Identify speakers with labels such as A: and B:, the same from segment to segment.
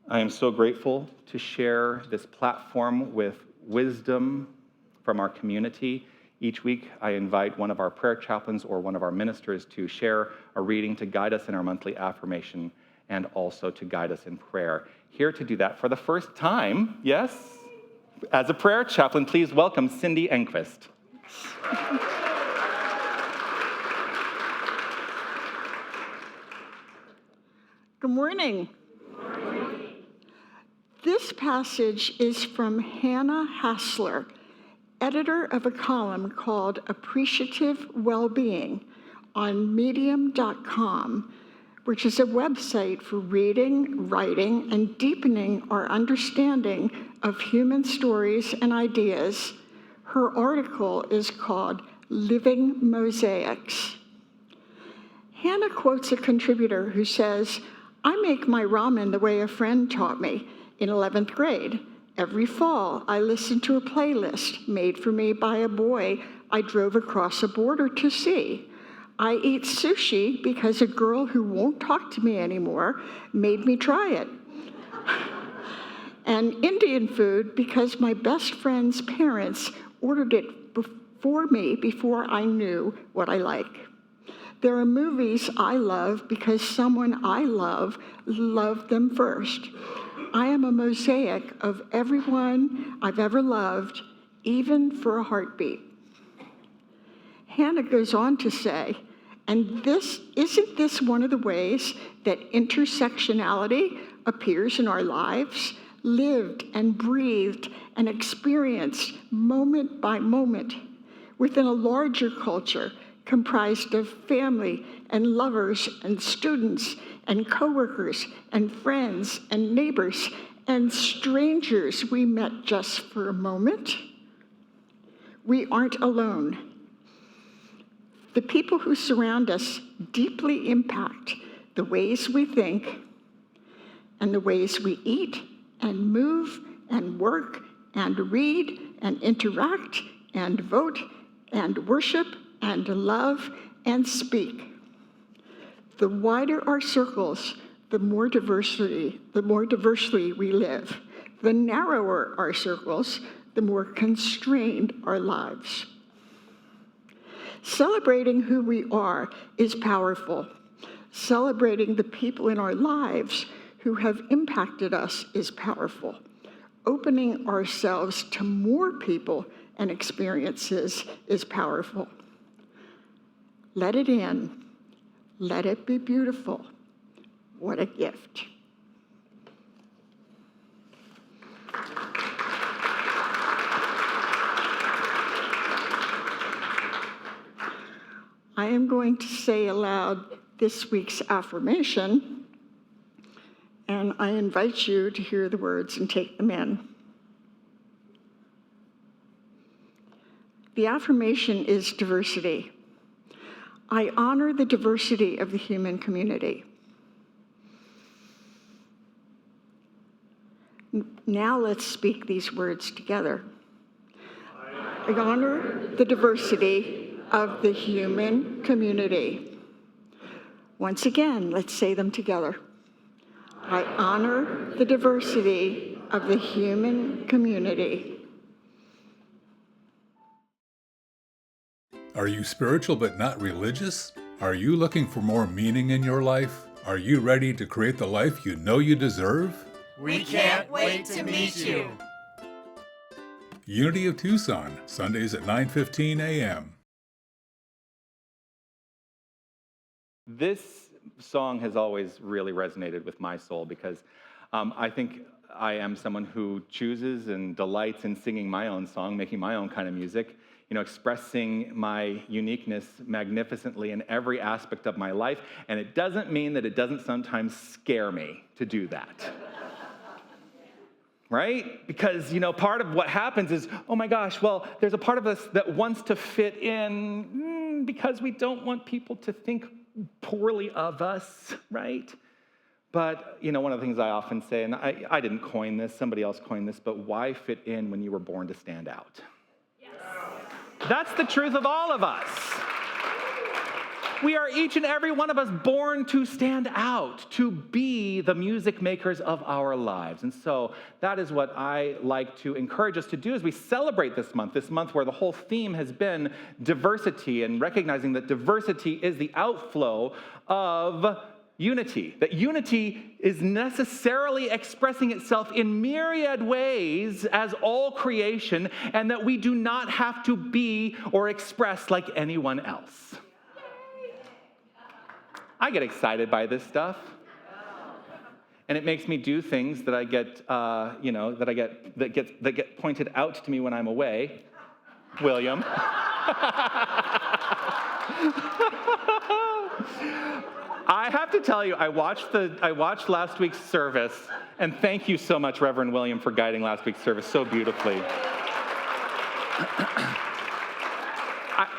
A: I am so grateful to share this platform with wisdom from our community. Each week, I invite one of our prayer chaplains or one of our ministers to share a reading to guide us in our monthly affirmation and also to guide us in prayer. Here to do that for the first time, yes, as a prayer chaplain, please welcome Cindy Enquist.
B: Good morning. This passage is from Hannah Hassler, editor of a column called Appreciative Wellbeing on Medium.com, which is a website for reading, writing, and deepening our understanding of human stories and ideas. Her article is called Living Mosaics. Hannah quotes a contributor who says, "I make my ramen the way a friend taught me in 11th grade. Every fall, I listen to a playlist made for me by a boy I drove across a border to see. I eat sushi because a girl who won't talk to me anymore made me try it. And Indian food because my best friend's parents ordered it for me before I knew what I like. There are movies I love because someone I love loved them first. I am a mosaic of everyone I've ever loved, even for a heartbeat." Hannah goes on to say, "And isn't this one of the ways that intersectionality appears in our lives, lived and breathed and experienced moment by moment within a larger culture comprised of family and lovers and students and coworkers and friends and neighbors and strangers we met just for a moment? We aren't alone. The people who surround us deeply impact the ways we think and the ways we eat and move and work and read and interact and vote and worship and love and speak. The wider our circles, the more diversely we live. The narrower our circles, the more constrained our lives. Celebrating who we are is powerful. Celebrating the people in our lives who have impacted us is powerful. Opening ourselves to more people and experiences is powerful. Let it in. Let it be beautiful. What a gift." I am going to say aloud this week's affirmation, and I invite you to hear the words and take them in. The affirmation is diversity. I honor the diversity of the human community. Now let's speak these words together. I honor the diversity of the human community. Once again, let's say them together. I honor the diversity of the human community.
C: Are you spiritual but not religious? Are you looking for more meaning in your life? Are you ready to create the life you know you deserve?
D: We can't wait to meet you.
C: Unity of Tucson, Sundays at 9:15 a.m.
A: This song has always really resonated with my soul because I think I am someone who chooses and delights in singing my own song, making my own kind of music, expressing my uniqueness magnificently in every aspect of my life. And it doesn't mean that it doesn't sometimes scare me to do that. Right? Because, part of what happens is, oh my gosh, well, there's a part of us that wants to fit in because we don't want people to think poorly of us, right? But, one of the things I often say, and I didn't coin this, somebody else coined this, but why fit in when you were born to stand out? Yes. That's the truth of all of us. We are each and every one of us born to stand out, to be the music makers of our lives. And so that is what I like to encourage us to do as we celebrate this month where the whole theme has been diversity and recognizing that diversity is the outflow of unity, that unity is necessarily expressing itself in myriad ways as all creation, and that we do not have to be or express like anyone else. I get excited by this stuff, and it makes me do things that I get, that get pointed out to me when I'm away. William. I have to tell you, I watched last week's service, and thank you so much, Reverend William, for guiding last week's service so beautifully.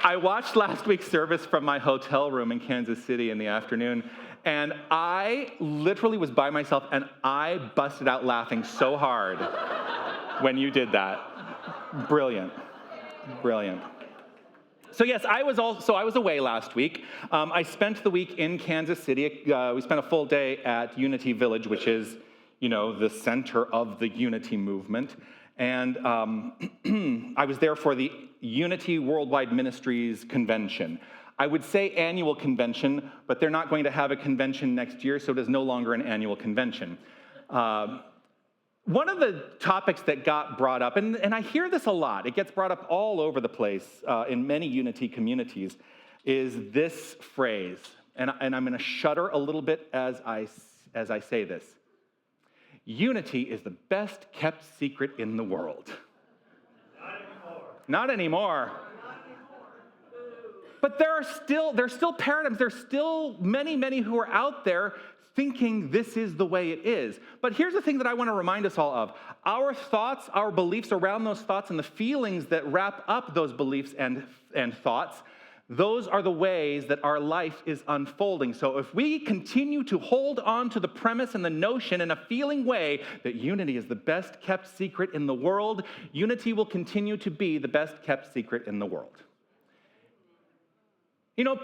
A: I watched last week's service from my hotel room in Kansas City in the afternoon, and I literally was by myself, and I busted out laughing so hard when you did that. Brilliant. Brilliant. So yes, I was away last week. I spent the week in Kansas City. We spent a full day at Unity Village, which is, the center of the Unity movement. And I was there for the Unity Worldwide Ministries Convention. I would say annual convention, but they're not going to have a convention next year, so it is no longer an annual convention. One of the topics that got brought up, and I hear this a lot, it gets brought up all over the place in many Unity communities, is this phrase, and I'm going to shudder a little bit as I say this. Unity is the best kept secret in the world. Not anymore. But there's still paradigms, there's still many who are out there thinking this is the way it is. But here's the thing that I want to remind us all of. Our thoughts, our beliefs around those thoughts, and the feelings that wrap up those beliefs and thoughts, those are the ways that our life is unfolding. So if we continue to hold on to the premise and the notion in a feeling way that unity is the best kept secret in the world, unity will continue to be the best kept secret in the world.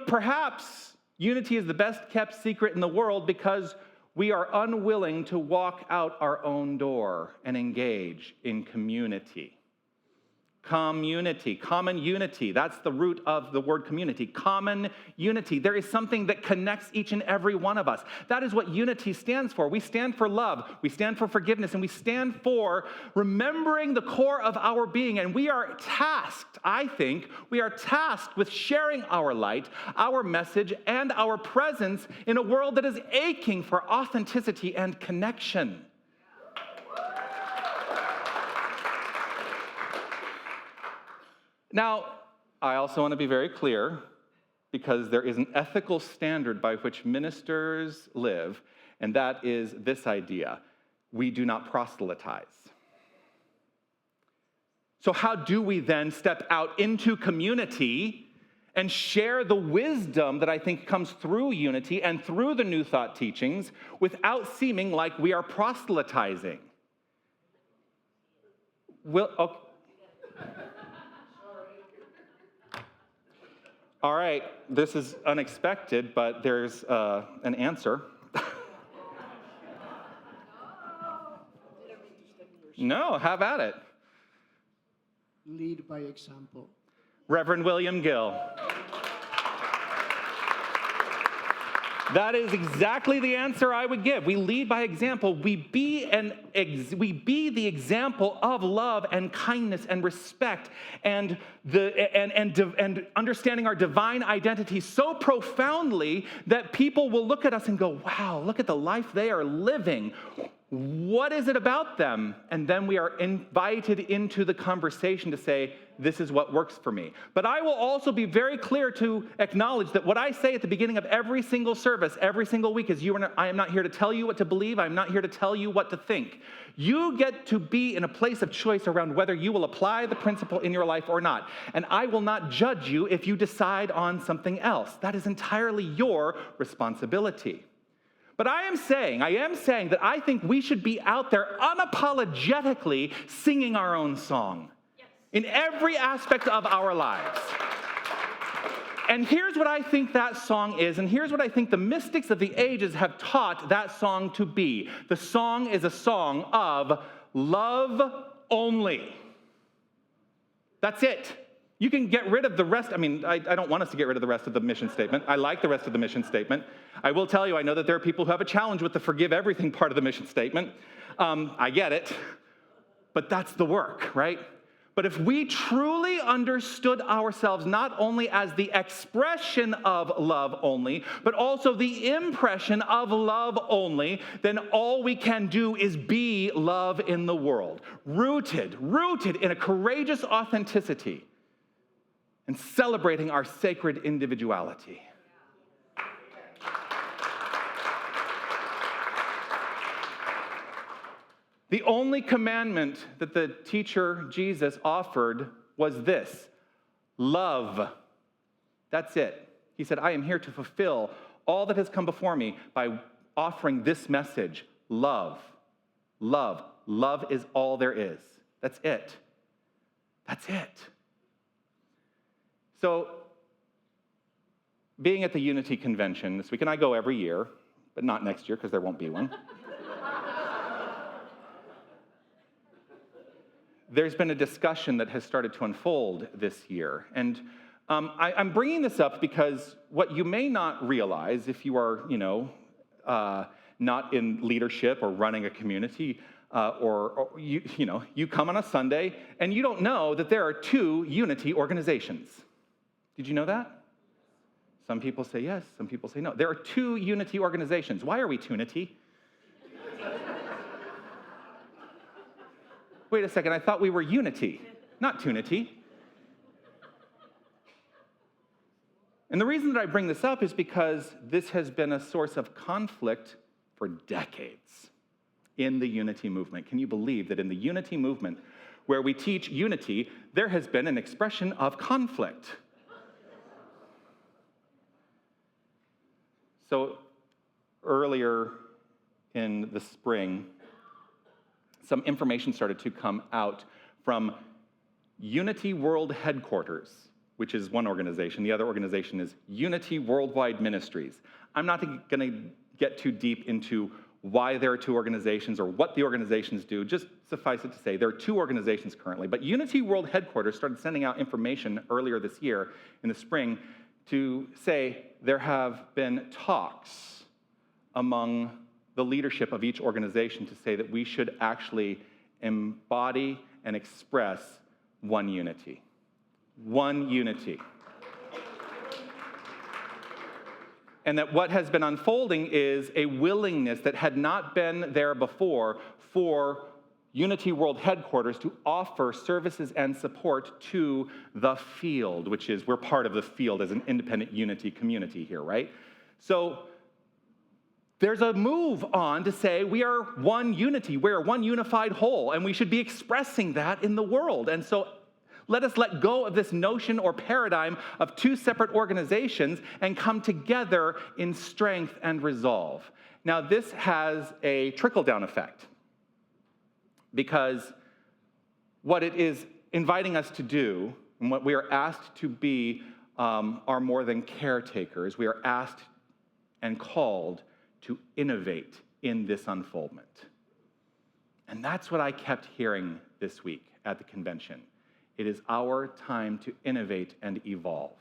A: Perhaps unity is the best kept secret in the world because we are unwilling to walk out our own door and engage in community. Community, common unity. That's the root of the word community. Common unity. There is something that connects each and every one of us. That is what unity stands for. We stand for love. We stand for forgiveness. And we stand for remembering the core of our being. And we are tasked, I think, with sharing our light, our message, and our presence in a world that is aching for authenticity and connection. Now, I also want to be very clear, because there is an ethical standard by which ministers live, and that is this idea: we do not proselytize. So how do we then step out into community and share the wisdom that I think comes through unity and through the New Thought teachings without seeming like we are proselytizing? All right, this is unexpected, but there's an answer. No, have at it.
E: Lead by example.
A: Reverend William Gill. That is exactly the answer I would give. We lead by example. We be the example of love and kindness and respect and understanding our divine identity so profoundly that people will look at us and go, wow, look at the life they are living. What is it about them? And then we are invited into the conversation to say, this is what works for me. But I will also be very clear to acknowledge that what I say at the beginning of every single service, every single week, is I am not here to tell you what to believe. I'm not here to tell you what to think. You get to be in a place of choice around whether you will apply the principle in your life or not. And I will not judge you if you decide on something else. That is entirely your responsibility. But I am saying that I think we should be out there unapologetically singing our own song in every aspect of our lives. And here's what I think that song is, and here's what I think the mystics of the ages have taught that song to be. The song is a song of love only. That's it. You can get rid of the rest. I mean, I don't want us to get rid of the rest of the mission statement. I like the rest of the mission statement. I will tell you, I know that there are people who have a challenge with the forgive everything part of the mission statement. I get it. But that's the work, right? But if we truly understood ourselves not only as the expression of love only, but also the impression of love only, then all we can do is be love in the world, rooted in a courageous authenticity and celebrating our sacred individuality. The only commandment that the teacher Jesus offered was this: love. That's it. He said, I am here to fulfill all that has come before me by offering this message: love. Love. Love is all there is. That's it. That's it. So, being at the Unity Convention this week, and I go every year, but not next year because there won't be one. There's been a discussion that has started to unfold this year. And I'm bringing this up because what you may not realize if you are, not in leadership or running a community, or you come on a Sunday and you don't know that there are two Unity organizations. Did you know that? Some people say yes, some people say no. There are two Unity organizations. Why are we Tunity? Wait a second, I thought we were unity, not tunity. And the reason that I bring this up is because this has been a source of conflict for decades in the unity movement. Can you believe that in the unity movement, where we teach unity, there has been an expression of conflict? So earlier in the spring, some information started to come out from Unity World Headquarters, which is one organization. The other organization is Unity Worldwide Ministries. I'm not going to get too deep into why there are two organizations or what the organizations do. Just suffice it to say, there are two organizations currently. But Unity World Headquarters started sending out information earlier this year in the spring to say there have been talks among the leadership of each organization to say that we should actually embody and express one unity. One unity. And that what has been unfolding is a willingness that had not been there before for Unity World Headquarters to offer services and support to the field, which is, we're part of the field as an independent unity community here, right? So there's a move on to say we are one unity, we're one unified whole, and we should be expressing that in the world. And so let us let go of this notion or paradigm of two separate organizations and come together in strength and resolve. Now, this has a trickle-down effect, because what it is inviting us to do and what we are asked to be are more than caretakers. We are asked and called to innovate in this unfoldment. And that's what I kept hearing this week at the convention. It is our time to innovate and evolve.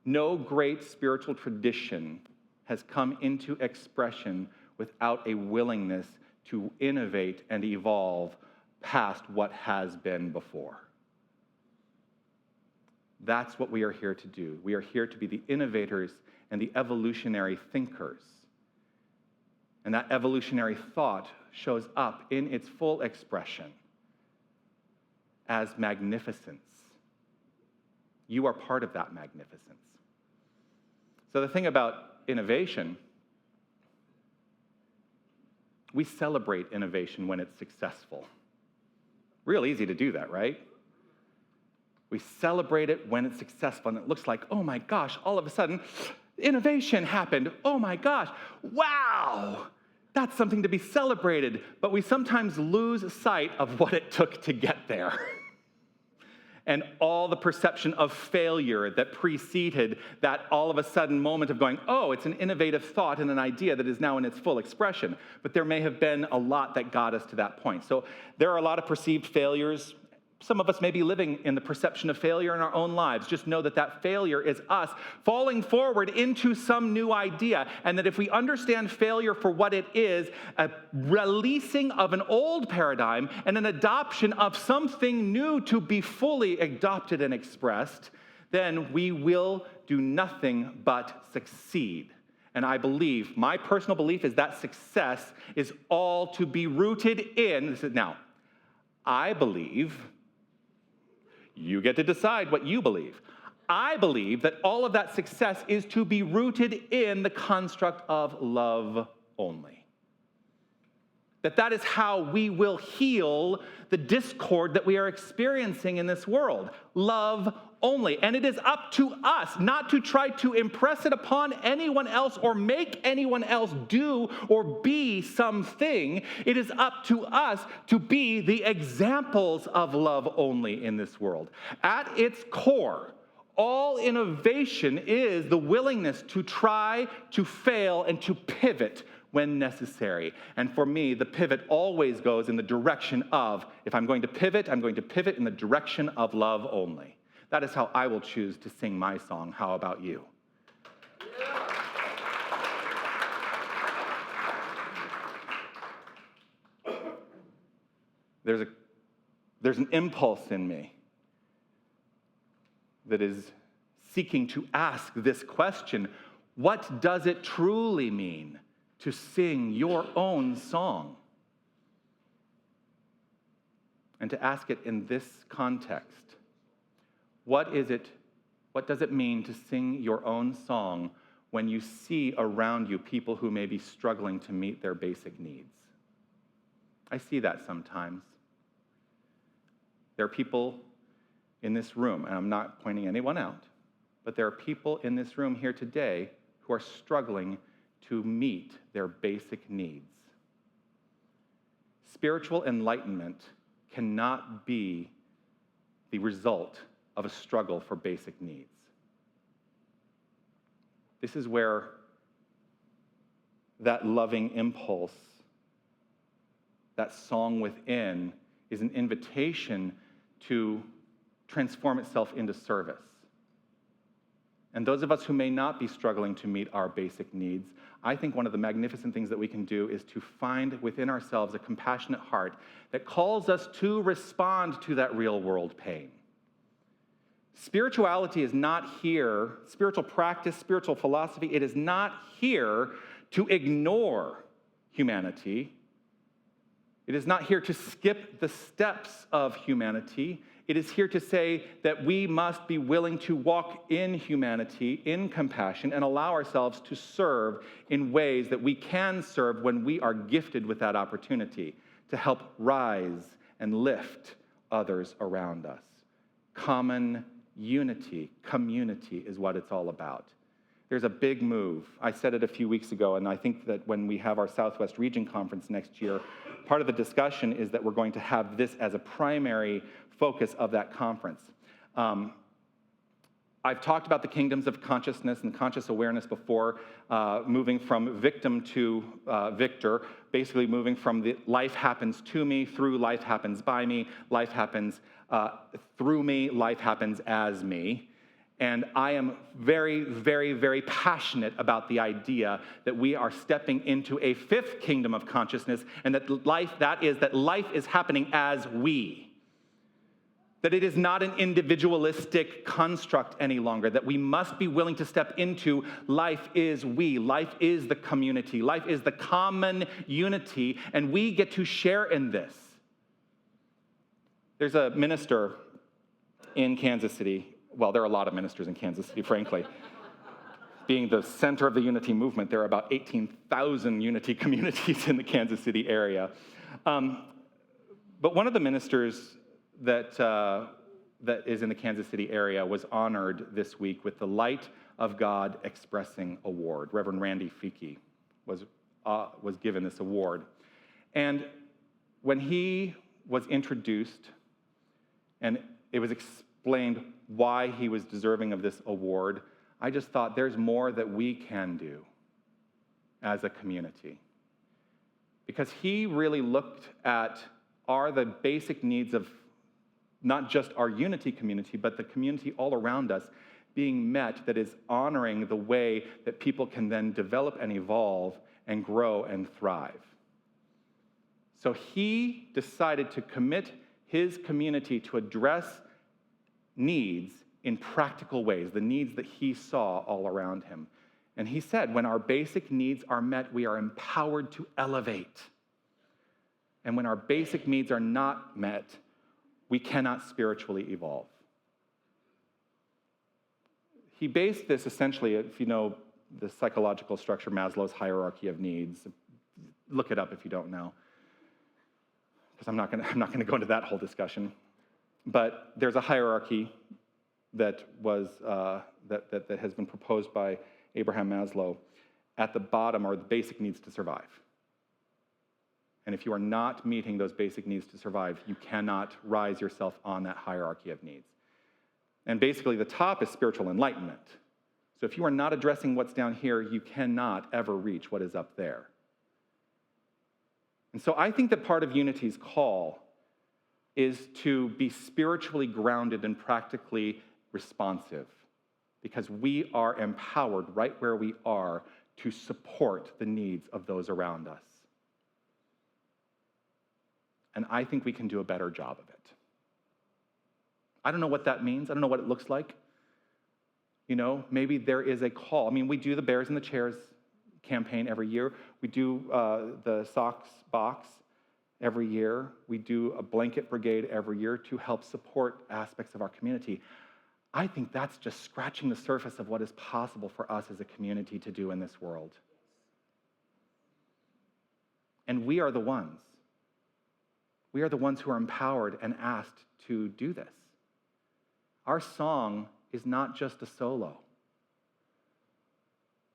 A: No great spiritual tradition has come into expression without a willingness to innovate and evolve past what has been before. That's what we are here to do. We are here to be the innovators and the evolutionary thinkers. And that evolutionary thought shows up in its full expression as magnificence. You are part of that magnificence. So the thing about innovation, we celebrate innovation when it's successful. Real easy to do that, right? We celebrate it when it's successful, and it looks like, oh my gosh, all of a sudden, innovation happened. Oh my gosh, wow, that's something to be celebrated. But we sometimes lose sight of what it took to get there. and all the perception of failure that preceded that all of a sudden moment of going, oh, it's an innovative thought and an idea that is now in its full expression. But there may have been a lot that got us to that point. So there are a lot of perceived failures. Some of us may be living in the perception of failure in our own lives. Just know that that failure is us falling forward into some new idea, and that if we understand failure for what it is, a releasing of an old paradigm and an adoption of something new to be fully adopted and expressed, then we will do nothing but succeed. And I believe, my personal belief is that success is all to be rooted in, now, I believe, you get to decide what you believe. I believe that all of that success is to be rooted in the construct of love only. That is how we will heal the discord that we are experiencing in this world. Love only. And it is up to us not to try to impress it upon anyone else or make anyone else do or be something. It is up to us to be the examples of love only in this world. At its core, all innovation is the willingness to try, to fail, and to pivot when necessary. And for me, the pivot always goes in the direction of, if I'm going to pivot, I'm going to pivot in the direction of love only. That is how I will choose to sing my song. How about you? There's an impulse in me that is seeking to ask this question: what does it truly mean to sing your own song? And to ask it in this context. What does it mean to sing your own song when you see around you people who may be struggling to meet their basic needs? I see that sometimes. There are people in this room, and I'm not pointing anyone out, but there are people in this room here today who are struggling to meet their basic needs. Spiritual enlightenment cannot be the result of a struggle for basic needs. This is where that loving impulse, that song within, is an invitation to transform itself into service. And those of us who may not be struggling to meet our basic needs, I think one of the magnificent things that we can do is to find within ourselves a compassionate heart that calls us to respond to that real world pain. Spirituality is not here, spiritual practice, spiritual philosophy, it is not here to ignore humanity. It is not here to skip the steps of humanity. It is here to say that we must be willing to walk in humanity, in compassion, and allow ourselves to serve in ways that we can serve when we are gifted with that opportunity to help rise and lift others around us. Common unity, community is what it's all about. There's a big move. I said it a few weeks ago, and I think that when we have our Southwest Region Conference next year, part of the discussion is that we're going to have this as a primary focus of that conference. I've talked about the kingdoms of consciousness and conscious awareness before, moving from victim to victor, basically moving from the life happens to me, through life happens by me, life happens through me, life happens as me. And I am very, very, very passionate about the idea that we are stepping into a fifth kingdom of consciousness, and that life is happening as we. That it is not an individualistic construct any longer, that we must be willing to step into life is we, life is the community, life is the common unity, and we get to share in this. There's a minister in Kansas City. Well, there are a lot of ministers in Kansas City, frankly. Being the center of the unity movement, there are about 18,000 unity communities in the Kansas City area. But one of the ministers that is in the Kansas City area was honored this week with the Light of God Expressing Award. Reverend Randy Feeke was given this award. And when he was introduced, and it was explained why he was deserving of this award, I just thought there's more that we can do as a community. Because he really looked at are the basic needs of not just our Unity community, but the community all around us being met that is honoring the way that people can then develop and evolve and grow and thrive. So he decided to commit his community to address needs in practical ways, the needs that he saw all around him. And he said, when our basic needs are met, we are empowered to elevate. And when our basic needs are not met, we cannot spiritually evolve. He based this essentially, if you know the psychological structure, Maslow's hierarchy of needs. Look it up if you don't know, because I'm not going to go into that whole discussion. But there's a hierarchy that has been proposed by Abraham Maslow. At the bottom are the basic needs to survive. And if you are not meeting those basic needs to survive, you cannot rise yourself on that hierarchy of needs. And basically, the top is spiritual enlightenment. So if you are not addressing what's down here, you cannot ever reach what is up there. And so I think that part of Unity's call is to be spiritually grounded and practically responsive, because we are empowered right where we are to support the needs of those around us. And I think we can do a better job of it. I don't know what that means. I don't know what it looks like. You know, maybe there is a call. I mean, we do the Bears in the Chairs campaign every year. We do the Socks Box every year. We do a blanket brigade every year to help support aspects of our community. I think that's just scratching the surface of what is possible for us as a community to do in this world. And we are the ones. We are the ones who are empowered and asked to do this. Our song is not just a solo.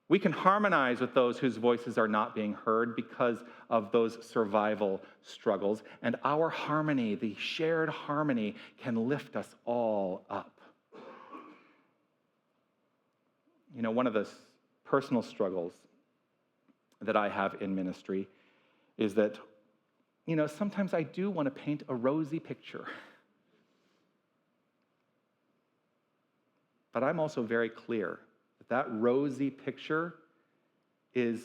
A: We can harmonize with those whose voices are not being heard because of those survival struggles, and our harmony, the shared harmony, can lift us all up. You know, one of the personal struggles that I have in ministry is that, you know, sometimes I do want to paint a rosy picture. But I'm also very clear that that rosy picture is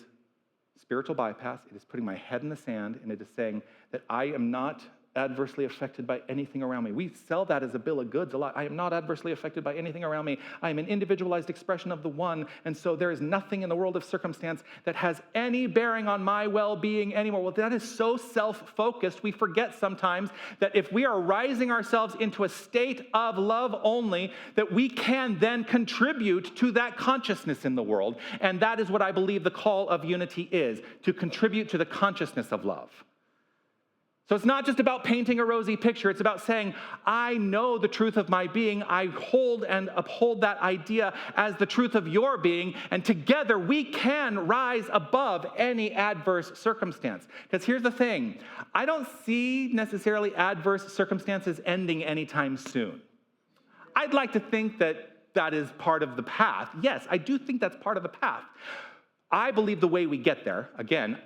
A: spiritual bypass. It is putting my head in the sand, and it is saying that I am not adversely affected by anything around me. We sell that as a bill of goods a lot. I am not adversely affected by anything around me. I am an individualized expression of the one, and so there is nothing in the world of circumstance that has any bearing on my well-being anymore. Well, that is so self-focused. We forget sometimes that if we are rising ourselves into a state of love only, that we can then contribute to that consciousness in the world. And that is what I believe the call of Unity is, to contribute to the consciousness of love. So it's not just about painting a rosy picture. It's about saying, I know the truth of my being. I hold and uphold that idea as the truth of your being. And together we can rise above any adverse circumstance. Because here's the thing. I don't see necessarily adverse circumstances ending anytime soon. I'd like to think that that is part of the path. Yes, I do think that's part of the path. I believe the way we get there,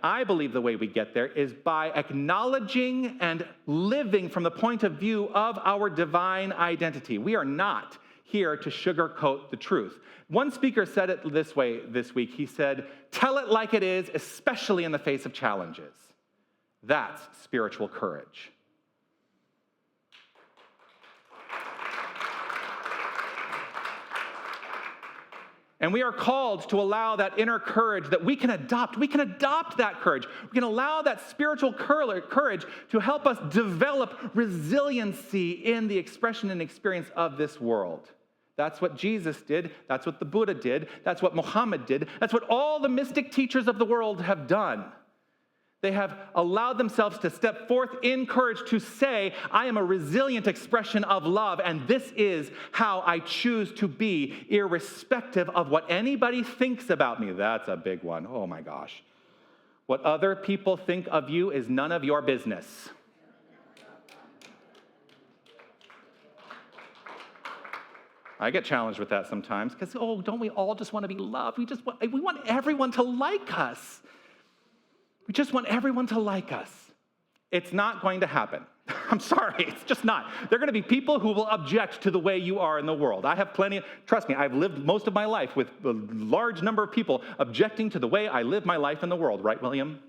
A: I believe the way we get there is by acknowledging and living from the point of view of our divine identity. We are not here to sugarcoat the truth. One speaker said it this way this week. He said, tell it like it is, especially in the face of challenges. That's spiritual courage. And we are called to allow that inner courage that we can adopt. We can adopt that courage. We can allow that spiritual courage to help us develop resiliency in the expression and experience of this world. That's what Jesus did. That's what the Buddha did. That's what Muhammad did. That's what all the mystic teachers of the world have done. They have allowed themselves to step forth in courage to say, I am a resilient expression of love, and this is how I choose to be, irrespective of what anybody thinks about me. That's a big one. Oh my gosh. What other people think of you is none of your business. I get challenged with that sometimes because, don't we all just want to be loved? We want everyone to like us. We just want everyone to like us. It's not going to happen. I'm sorry, it's just not. There are going to be people who will object to the way you are in the world. I have trust me, I've lived most of my life with a large number of people objecting to the way I live my life in the world. Right, William?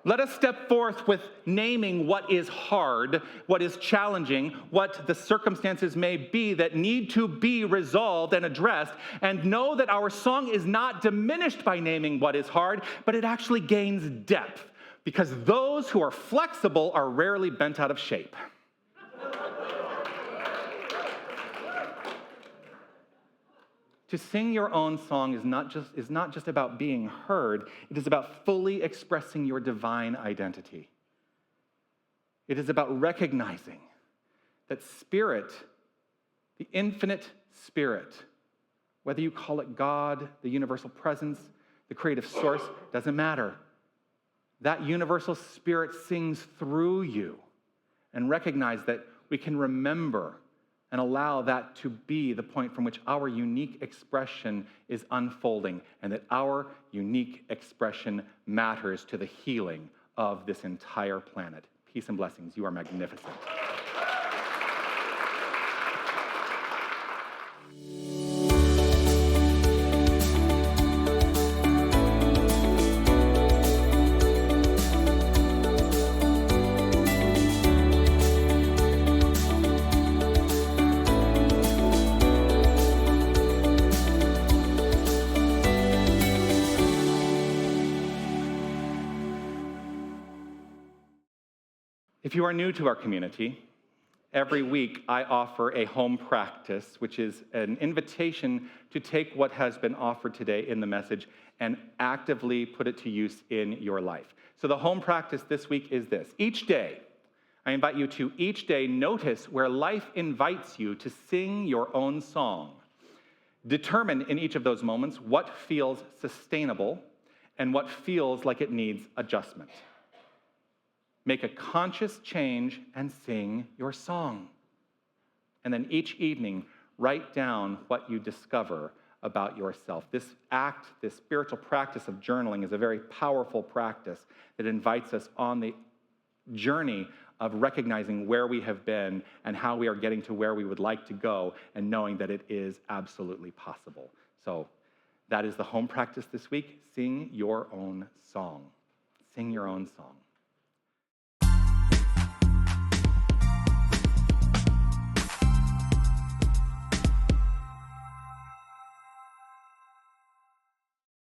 A: Let us step forth with naming what is hard, what is challenging, what the circumstances may be that need to be resolved and addressed, and know that our song is not diminished by naming what is hard, but it actually gains depth, because those who are flexible are rarely bent out of shape. To sing your own song is not just about being heard. It is about fully expressing your divine identity. It is about recognizing that Spirit, the infinite Spirit, whether you call it God, the universal presence, the creative source, doesn't matter. That universal Spirit sings through you, and recognize that we can remember and allow that to be the point from which our unique expression is unfolding, and that our unique expression matters to the healing of this entire planet. Peace and blessings. You are magnificent. If you are new to our community, every week I offer a home practice, which is an invitation to take what has been offered today in the message and actively put it to use in your life. So the home practice this week is this. Each day, I invite you to each day notice where life invites you to sing your own song. Determine in each of those moments what feels sustainable and what feels like it needs adjustment. Make a conscious change and sing your song. And then each evening, write down what you discover about yourself. This spiritual practice of journaling is a very powerful practice that invites us on the journey of recognizing where we have been and how we are getting to where we would like to go, and knowing that it is absolutely possible. So that is the home practice this week. Sing your own song. Sing your own song.